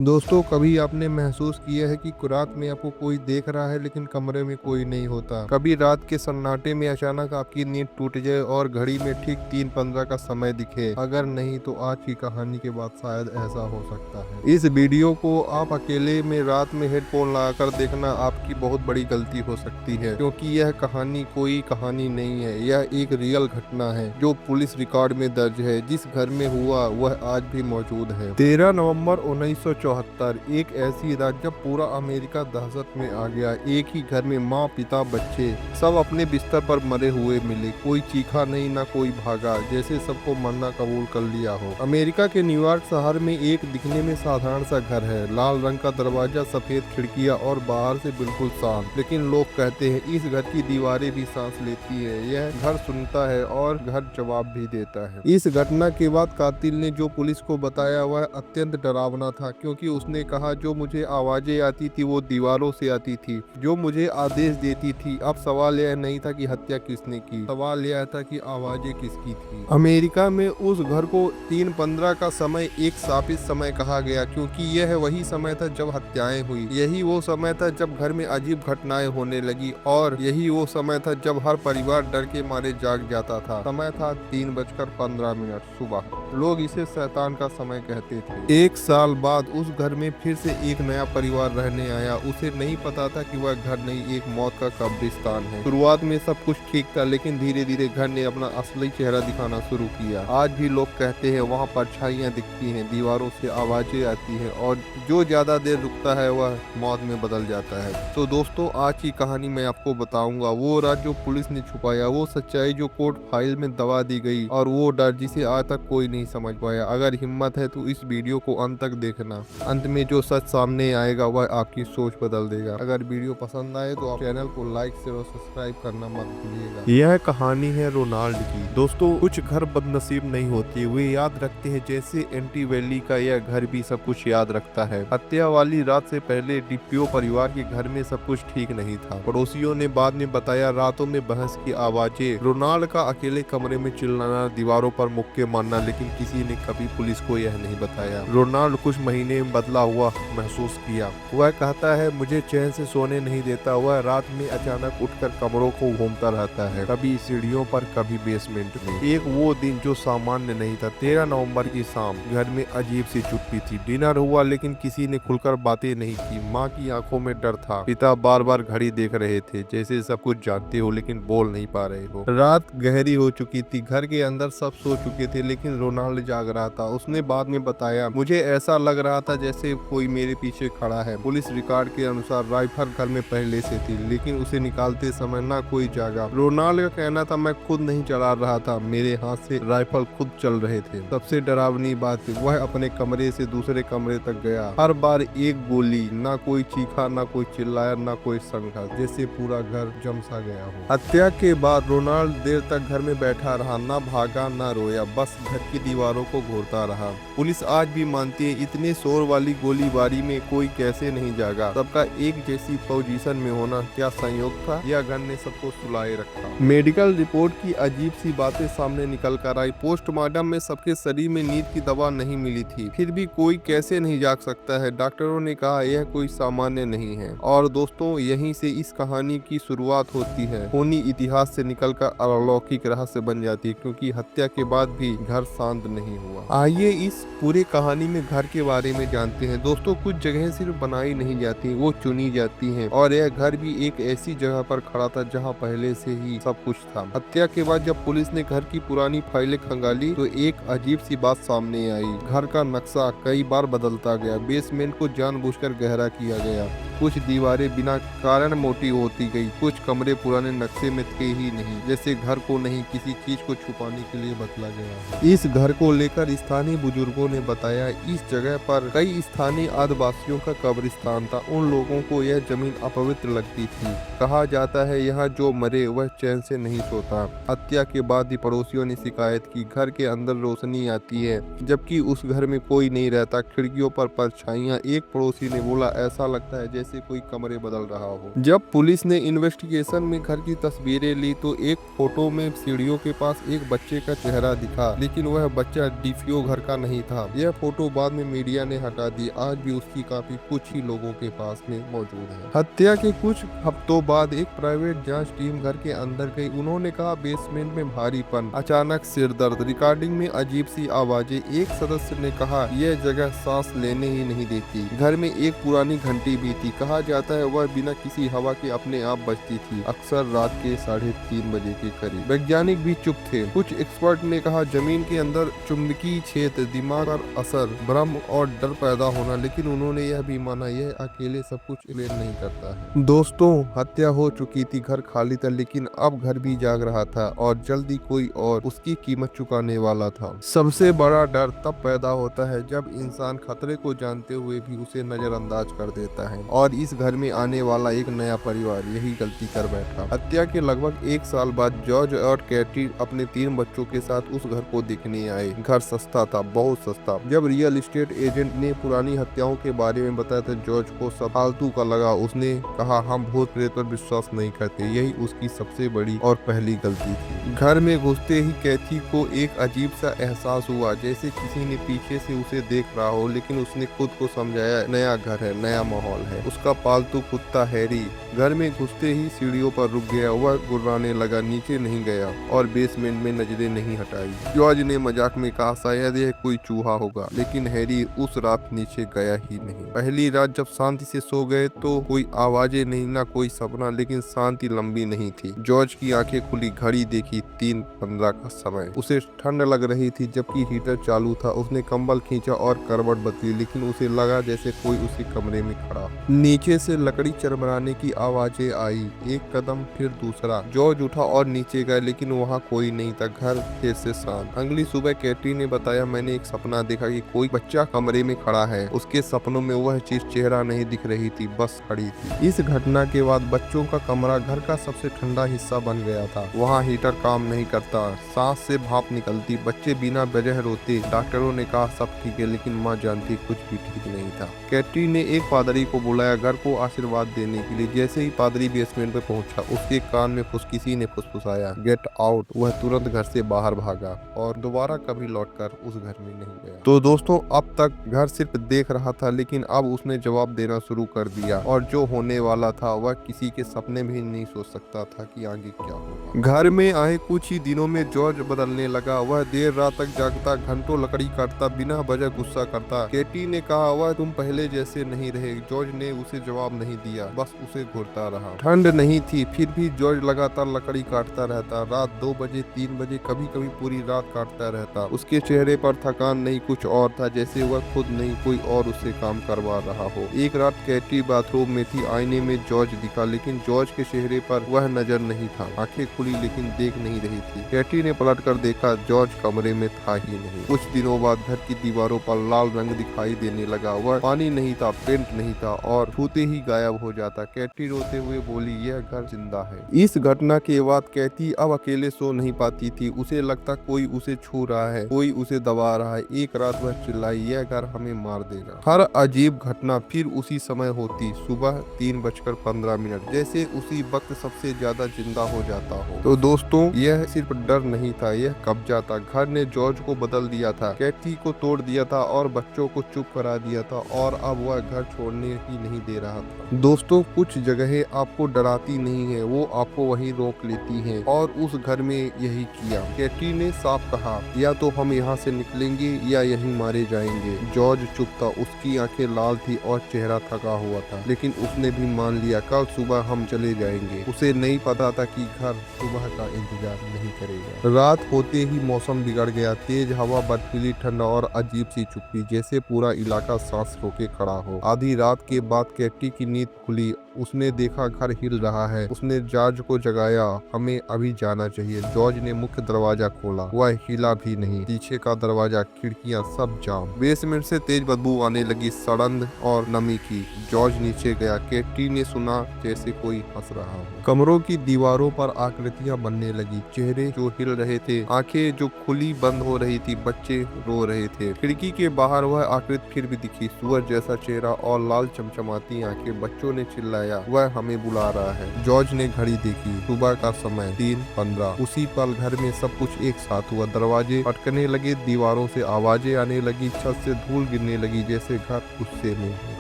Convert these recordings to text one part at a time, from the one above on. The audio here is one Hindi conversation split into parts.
दोस्तों, कभी आपने महसूस किया है कि रात में आपको कोई देख रहा है लेकिन कमरे में कोई नहीं होता। कभी रात के सन्नाटे में अचानक आपकी नींद टूट जाए और घड़ी में ठीक 3:15 का समय दिखे। अगर नहीं तो आज की कहानी के बाद शायद ऐसा हो सकता है। इस वीडियो को आप अकेले में रात में हेडफोन लगाकर देखना आपकी बहुत बड़ी गलती हो सकती है, क्योंकि यह कहानी कोई कहानी नहीं है। यह एक रियल घटना है जो पुलिस रिकॉर्ड में दर्ज है। जिस घर में हुआ वह आज भी मौजूद है। 13 नवंबर 1974 एक ऐसी रात जब पूरा अमेरिका दहशत में आ गया। एक ही घर में माँ, पिता, बच्चे सब अपने बिस्तर पर मरे हुए मिले। कोई चीखा नहीं, ना कोई भागा, जैसे सबको मरना कबूल कर लिया हो। अमेरिका के न्यूयॉर्क शहर में एक दिखने में साधारण सा घर है। लाल रंग का दरवाजा, सफेद खिड़कियां और बाहर से बिल्कुल शांत। लेकिन लोग कहते हैं इस घर की दीवारें भी सांस लेती है। यह घर सुनता है और घर जवाब भी देता है। इस घटना के बाद कातिल ने जो पुलिस को बताया वह अत्यंत डरावना था, क्योंकि उसने कहा जो मुझे आवाजें आती थी वो दीवारों से आती थी, जो मुझे आदेश देती थी। अब सवाल यह नहीं था कि हत्या किसने की, सवाल यह था कि आवाजें किसकी थी। अमेरिका में उस घर को 3:15 का समय एक शापित समय कहा गया, क्योंकि यह वही समय था जब हत्याएं हुई। यही वो समय था जब घर में अजीब घटनाएं होने लगी, और यही वो समय था जब हर परिवार डर के मारे जाग जाता था। समय था 3:15 सुबह। लोग इसे शैतान का समय कहते थे। एक साल बाद उस घर में फिर से एक नया परिवार रहने आया। उसे नहीं पता था कि वह घर नहीं, एक मौत का कब्रिस्तान है। शुरुआत में सब कुछ ठीक था, लेकिन धीरे धीरे घर ने अपना असली चेहरा दिखाना शुरू किया। आज भी लोग कहते हैं वहाँ परछाइयाँ दिखती हैं, दीवारों से आवाजें आती हैं, और जो ज्यादा देर रुकता है वह मौत में बदल जाता है। तो दोस्तों, आज की कहानी मैं आपको बताऊंगा वो राज जो पुलिस ने छुपाया, वो सच्चाई जो कोर्ट फाइल में दबा दी गई, और वो डर जिसे आज तक कोई नहीं समझ पाया। अगर हिम्मत है तो इस वीडियो को अंत तक देखना। अंत में जो सच सामने आएगा वह आपकी सोच बदल देगा। अगर वीडियो पसंद आए तो आप चैनल को लाइक शेयर और सब्सक्राइब करना मत भूलिएगा। यह कहानी है रोनाल्ड की। दोस्तों, कुछ घर बदनसीब नहीं होते, वे याद रखते हैं। जैसे एंटी वैली का यह घर भी सब कुछ याद रखता है। हत्या वाली रात से पहले डिपियो परिवार के घर में सब कुछ ठीक नहीं था। पड़ोसियों ने बाद में बताया रातों में बहस की आवाजें, रोनाल्ड का अकेले कमरे में चिल्लाना, दीवारों पर मुक्के मारना, लेकिन किसी ने कभी पुलिस को यह नहीं बताया। रोनाल्ड कुछ महीने में बदला हुआ महसूस किया। वह कहता है मुझे चैन से सोने नहीं देता। वह रात में अचानक उठकर कमरों को घूमता रहता है, कभी सीढ़ियों पर, कभी बेसमेंट में। एक वो दिन जो सामान्य नहीं था। 13 नवंबर की शाम घर में अजीब सी चुप्पी थी। डिनर हुआ लेकिन किसी ने खुलकर बातें नहीं की। माँ की आंखों में डर था। पिता बार बार घड़ी देख रहे थे, जैसे सब कुछ जानते हो लेकिन बोल नहीं पा रहे हो। रात गहरी हो चुकी थी। घर के अंदर सब सो चुके थे, लेकिन रोनाल्ड जाग रहा था। उसने बाद में बताया मुझे ऐसा लग रहा था जैसे कोई मेरे पीछे खड़ा है। पुलिस रिकॉर्ड के अनुसार राइफल घर में पहले से थी, लेकिन उसे निकालते समय ना कोई जागा। रोनाल्ड का कहना था मैं खुद नहीं चला रहा था, मेरे हाथ से राइफल खुद चल रहे थे। सबसे डरावनी बात, वह अपने कमरे से दूसरे कमरे तक गया। हर बार एक गोली, ना कोई चीखा, ना कोई चिल्लाया, ना कोई संघर्ष, जैसे पूरा घर जमसा गया हो। हत्या के बाद रोनाल्ड देर तक घर में बैठा रहा, ना भागा ना रोया, बस घर की दीवारों को घूरता रहा। पुलिस आज भी मानती है इतने शोर वाली गोलीबारी में कोई कैसे नहीं जागा। सबका एक जैसी पोजीशन में होना क्या संयोग था, या घर ने सबको सुलाए रखा। मेडिकल रिपोर्ट की अजीब सी बातें सामने निकल कर आई। पोस्टमार्टम में सबके शरीर में नींद की दवा नहीं मिली थी, फिर भी कोई कैसे नहीं जाग सकता है। डॉक्टरों ने कहा यह कोई सामान्य नहीं है। और दोस्तों, यहीं से इस कहानी की शुरुआत होती है। खूनी इतिहास से निकलकर अलौकिक रहस्य बन जाती है, क्योंकि हत्या के बाद भी घर शांत नहीं हुआ। आइए इस पूरे कहानी में घर के बारे में जानते हैं। दोस्तों, कुछ जगह सिर्फ बनाई नहीं जाती, वो चुनी जाती हैं। और यह घर भी एक ऐसी जगह पर खड़ा था जहां पहले से ही सब कुछ था। हत्या के बाद जब पुलिस ने घर की पुरानी फाइलें खंगाली तो एक अजीब सी बात सामने आई। घर का नक्शा कई बार बदलता गया। बेसमेंट को जानबूझकर गहरा किया गया। कुछ दीवारें बिना कारण मोटी होती गई। कुछ कमरे पुराने नक्शे में थे ही नहीं, जैसे घर को नहीं किसी चीज को छुपाने के लिए बदला गया। इस घर को लेकर स्थानीय बुजुर्गों ने बताया इस जगह पर कई स्थानीय आदिवासियों का कब्रिस्तान था। उन लोगों को यह जमीन अपवित्र लगती थी। कहा जाता है यहाँ जो मरे वह चैन से नहीं सोता। हत्या के बाद ही पड़ोसियों ने शिकायत की घर के अंदर रोशनी आती है, जबकि उस घर में कोई नहीं रहता। खिड़कियों पर परछाइयां। एक पड़ोसी ने बोला ऐसा लगता है जैसे जैसे कोई कमरे बदल रहा हो। जब पुलिस ने इन्वेस्टिगेशन में घर की तस्वीरें ली तो एक फोटो में सीढ़ियों के पास एक बच्चे का चेहरा दिखा, लेकिन वह बच्चा डीपीओ घर का नहीं था। यह फोटो बाद में मीडिया ने हटा दी। आज भी उसकी कॉपी कुछ ही लोगों के पास में मौजूद है। हत्या के कुछ हफ्तों बाद एक प्राइवेट जांच टीम घर के अंदर गई। उन्होंने कहा बेसमेंट में भारीपन, अचानक सिर दर्द, रिकॉर्डिंग में अजीब सी आवाजें। एक सदस्य ने कहा यह जगह सांस लेने ही नहीं देती। घर में एक पुरानी घंटी भी थी। कहा जाता है वह बिना किसी हवा के अपने आप बजती थी, अक्सर रात के 3:30 बजे के करीब। वैज्ञानिक भी चुप थे। कुछ एक्सपर्ट ने कहा जमीन के अंदर चुंबकीय क्षेत्र, दिमाग पर असर, भ्रम और डर पैदा होना, लेकिन उन्होंने यह भी माना यह अकेले सब कुछ एक्सप्लेन नहीं करता है। दोस्तों, हत्या हो चुकी थी, घर खाली था, लेकिन अब घर भी जाग रहा था और जल्दी कोई और उसकी कीमत चुकाने वाला था। सबसे बड़ा डर तब पैदा होता है जब इंसान खतरे को जानते हुए भी उसे नजरअंदाज कर देता है, और इस घर में आने वाला एक नया परिवार यही गलती कर बैठा। हत्या के लगभग 1 साल बाद जॉर्ज और कैटी अपने 3 बच्चों के साथ उस घर को देखने आए। घर सस्ता था, बहुत सस्ता। जब रियल एस्टेट एजेंट ने पुरानी हत्याओं के बारे में बताया तो जॉर्ज को सब फालतू का लगा। उसने कहा हम भूत प्रेत पर विश्वास नहीं करते। यही उसकी सबसे बड़ी और पहली गलती थी। घर में घुसते ही कैथी को एक अजीब सा एहसास हुआ, जैसे किसी ने पीछे से उसे देख रहा हो, लेकिन उसने खुद को समझाया नया घर है, नया माहौल है। उसका पालतू कुत्ता हैरी घर में घुसते ही सीढ़ियों पर रुक गया। वह गुर्राने लगा, नीचे नहीं गया और बेसमेंट में नजरें नहीं हटाई। जॉर्ज ने मजाक में कहा शायद यह कोई चूहा होगा, लेकिन हैरी उस रात नीचे गया ही नहीं। पहली रात जब शांति से सो गए तो कोई आवाजें नहीं, ना कोई सपना, लेकिन शांति लंबी नहीं थी। जॉर्ज की आंखें खुली, घड़ी देखी, 3:15 का समय। उसे ठंड लग रही थी जबकि हीटर चालू था। उसने कंबल खींचा और करवट बदली, लेकिन उसे लगा जैसे कोई उसी कमरे में खड़ा। नीचे से लकड़ी चरमराने की आवाजें आई, एक कदम फिर दूसरा। जॉर्ज उठा और नीचे गया, लेकिन वहाँ कोई नहीं था। घर फिर से शांत। अगली सुबह कैटी ने बताया मैंने एक सपना देखा कि कोई बच्चा कमरे में खड़ा है। उसके सपनों में वह चीज चेहरा नहीं दिख रही थी, बस खड़ी थी। इस घटना के बाद बच्चों का कमरा घर का सबसे ठंडा हिस्सा बन गया था। वहाँ हीटर काम नहीं करता, सांस से भाप निकलती, बच्चे बिना वजह रोते। डॉक्टरों ने कहा सब ठीक है, लेकिन माँ जानती कुछ भी ठीक नहीं था। कैटी ने एक पादरी को बुलाया घर को आशीर्वाद देने के लिए। जैसे ही पादरी बेसमेंट पर पहुंचा, उसके कान में किसी ने फुसफुसाया गेट आउट। वह तुरंत घर से बाहर भागा और दोबारा कभी लौटकर उस घर में नहीं गया। तो दोस्तों, अब तक घर सिर्फ देख रहा था, लेकिन अब उसने जवाब देना शुरू कर दिया, और जो होने वाला था वह किसी के सपने में नहीं सोच सकता था कि आगे क्या होगा। घर में आए कुछ ही दिनों में जॉर्ज बदलने लगा। वह देर रात तक जागता, घंटों लकड़ी काटता, बिना वजह गुस्सा करता। केटी ने कहा वह तुम पहले जैसे नहीं रहे। जॉर्ज ने उसे जवाब नहीं दिया, बस उसे घूरता रहा। ठंड नहीं थी, फिर भी जॉर्ज लगातार लकड़ी काटता रहता। रात 2 बजे, 3 बजे, कभी कभी पूरी रात काटता रहता। उसके चेहरे पर थकान नहीं, कुछ और था, जैसे वह खुद नहीं कोई और उससे काम करवा रहा हो। एक रात कैटी बाथरूम में थी, आईने में जॉर्ज दिखा, लेकिन जॉर्ज के चेहरे पर वह नजर नहीं था। आंखें खुली लेकिन देख नहीं रही थी। कैटी ने पलट कर देखा, जॉर्ज कमरे में था ही नहीं। कुछ दिनों बाद घर की दीवारों पर लाल रंग दिखाई देने लगा। वह पानी नहीं था, पेंट नहीं था, और छूते ही गायब हो जाता। कैटी रोते हुए बोली यह घर जिंदा है। इस घटना के बाद कैटी अब अकेले सो नहीं पाती थी। उसे लगता कोई उसे छू रहा है, कोई उसे दबा रहा है। एक रात वह चिल्लाई यह घर हमें मार देगा। हर अजीब घटना फिर उसी समय होती, सुबह 3:15, जैसे उसी वक्त सबसे ज्यादा जिंदा हो जाता हो। तो दोस्तों, यह सिर्फ डर नहीं था, यह कब्जा था। घर ने जॉर्ज को बदल दिया था, कैटी को तोड़ दिया था और बच्चों को चुप करा दिया था, और अब वह घर छोड़ने ही नहीं दे रहा था। दोस्तों, कुछ जगहें आपको डराती नहीं है, वो आपको वहीं रोक लेती हैं, और उस घर में यही किया। कैटी ने साफ कहा या तो हम यहाँ से निकलेंगे या यहीं मारे जाएंगे। जॉर्ज चुप था, उसकी आंखें लाल थी और चेहरा थका हुआ था, लेकिन उसने भी मान लिया कल सुबह हम चले जाएंगे। उसे नहीं पता था कि घर सुबह का इंतजार नहीं करेगा। रात होते ही मौसम बिगड़ गया। तेज हवा, बर्फीली ठंड और अजीब सी चुप्पी, जैसे पूरा इलाका सांस रोके खड़ा हो। आधी रात के बाद कैटी की नींद खुली उसने देखा घर हिल रहा है। उसने जॉर्ज को जगाया। हमें अभी जाना चाहिए। जॉर्ज ने मुख्य दरवाजा खोला। वह हिला भी नहीं। पीछे का दरवाजा, खिड़कियां सब जाम। बेसमेंट से तेज बदबू आने लगी, सड़न और नमी की। जॉर्ज नीचे गया। केटी ने सुना जैसे कोई हंस रहा हो। कमरों की दीवारों पर आकृतियां बनने लगी, चेहरे जो हिल रहे थे, आंखें जो खुली बंद हो रही थी, बच्चे रो रहे थे। खिड़की के बाहर वह आकृति फिर भी दिखी, सूअर जैसा चेहरा और लाल चमचमाती आंखें। बच्चों ने चिल्लाया, वह हमें बुला रहा है। जॉर्ज ने घड़ी देखी, सुबह का समय 3:15। उसी पल घर में सब कुछ एक साथ हुआ। दरवाजे अटकने लगे, दीवारों से आवाजें आने लगी, छत से धूल गिरने लगी जैसे घर गुस्से में।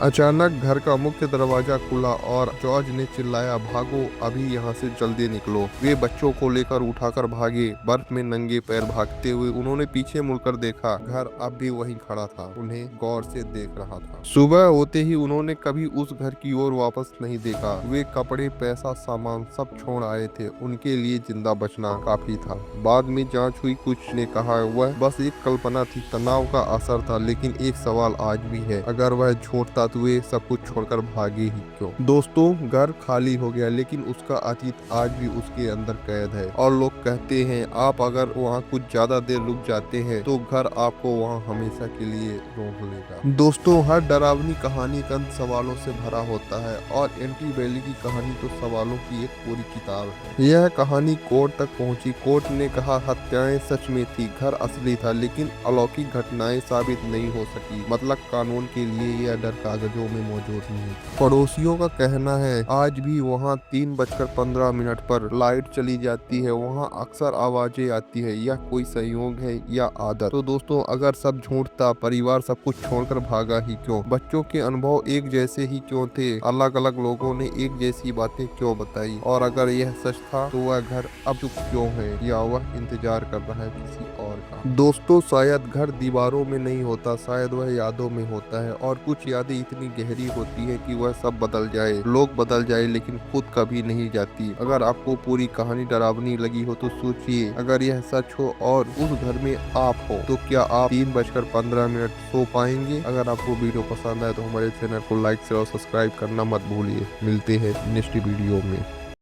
अचानक घर का मुख्य दरवाजा खुला और जॉर्ज ने चिल्लाया, भागो, अभी यहाँ से जल्दी निकलो। वे बच्चों को लेकर उठाकर भागे, बर्फ में नंगे पैर भागते हुए। उन्होंने पीछे मुड़कर देखा, घर अब भी वहीं खड़ा था, उन्हें गौर से देख रहा था। सुबह होते ही उन्होंने कभी उस घर की ओर वापस नहीं देखा। वे कपड़े, पैसा, सामान सब छोड़ आए थे। उनके लिए जिंदा बचना काफी था। बाद में जांच हुई, कुछ ने कहा वह बस एक कल्पना थी, तनाव का असर था। लेकिन एक सवाल आज भी है, अगर वह झूठता तो वे सब कुछ छोड़कर भागे ही क्यों? दोस्तों, घर खाली हो गया, लेकिन उसका अतीत आज भी उसके अंदर कैद है। और लोग कहते हैं, आप अगर वहाँ कुछ ज्यादा देर रुक जाते हैं तो घर आपको वहाँ हमेशा के लिए रोक लेगा। दोस्तों, हर डरावनी कहानी का अंत सवालों से भरा होता है और एंटी वैली की कहानी तो सवालों की एक पूरी किताब है। यह कहानी कोर्ट तक पहुंची। कोर्ट ने कहा, हत्याएं सच में थी, घर असली था, लेकिन अलौकिक घटनाएं साबित नहीं हो सकी। मतलब कानून के लिए यह डर कागजों में मौजूद नहीं। पड़ोसियों का कहना है आज भी वहाँ 3:15 पर लाइट चली जाती है। वहाँ अक्सर आवाजें आती है। यह कोई संयोग है या आदत? तो दोस्तों, अगर सब झूठ था, परिवार सब कुछ छोड़कर भागा ही क्यों? बच्चों के अनुभव एक जैसे ही क्यों थे? अलग अलग लोगों ने एक जैसी बातें क्यों बताई? और अगर यह सच था तो वह घर अब चुप क्यों है, या वह इंतजार कर रहा है किसी और का? दोस्तों, शायद घर दीवारों में नहीं होता, शायद वह यादों में होता है। और कुछ यादें इतनी गहरी होती है कि वह सब बदल जाए, लोग बदल जाए, लेकिन खुद कभी नहीं जाती। अगर आपको पूरी कहानी डरावनी लगी हो तो सोचिए, अगर यह सच हो और उस घर में आप हो तो क्या आप 3:15 सो पाएंगे? अगर आपको वीडियो पसंद आए तो हमारे चैनल को लाइक, शेयर और सब्सक्राइब करना मत भूलिए। मिलते हैं नेक्स्ट वीडियो में।